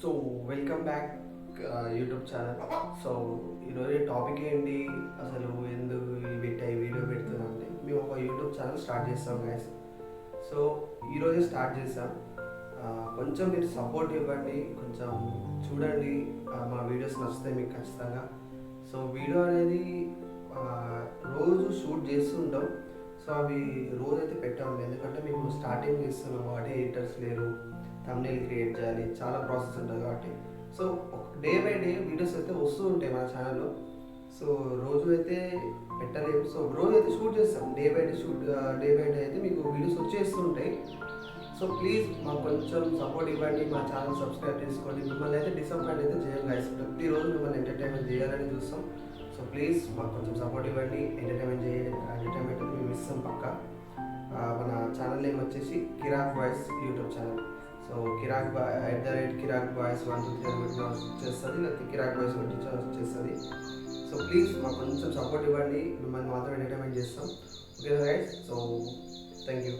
So welcome back YouTube channel. So ఈరోజు topic ఏంటి, అసలు ఎందుకు ఈ వీడియో పెడుతున్నామంటే మేము ఒక యూట్యూబ్ ఛానల్ స్టార్ట్ చేస్తాం గైస్. సో ఈరోజే స్టార్ట్ చేసాం. కొంచెం మీరు సపోర్ట్ ఇవ్వండి, కొంచెం చూడండి. మా వీడియోస్ నచ్చితే మీకు ఖచ్చితంగా. సో వీడియో అనేది రోజు షూట్ చేస్తుంటాం. సో అవి రోజైతే పెట్టాము, ఎందుకంటే మీకు స్టార్టింగ్ చేస్తున్నాం కాబట్టి ఎడిటర్స్ లేరు, థంబ్నెయిల్ క్రియేట్ చేయాలి, చాలా ప్రాసెస్ ఉంటుంది కాబట్టి. So day by day videos అయితే వస్తూ ఉంటాయి మన ఛానల్లో. సో రోజు అయితే పెట్టలేము. సో రోజు అయితే షూట్ చేస్తాం, డే బై డే అయితే మీకు వీడియోస్ వచ్చేస్తూ ఉంటాయి. సో ప్లీజ్ మాకు కొంచెం సపోర్ట్ ఇవ్వండి, మా ఛానల్ సబ్స్క్రైబ్ చేసుకోండి. మిమ్మల్ని అయితే డిసప్పాయింట్ అయితే చేయం గైస్. ప్రతిరోజు మిమ్మల్ని ఎంటర్టైన్మెంట్ చేయాలని చూస్తాం. సో ప్లీజ్ మాకు కొంచెం సపోర్ట్ ఇవ్వండి, ఎంటర్టైన్మెంట్ అయితే మేము ఇస్తాం పక్క. మన ఛానల్ నేమ్ వచ్చేసి Kirak boys YouTube channel. So @Kirak boys 1 2 3 వచ్చేస్తుంది, లేకపోతే కిరాక్ బాయ్స్ వచ్చేస్తుంది. సో ప్లీజ్ మాకు కొంచెం సపోర్ట్ ఇవ్వండి, మిమ్మల్ని మాత్రం ఎంటర్టైన్మెంట్ చేస్తాం. Okay guys, so thank you.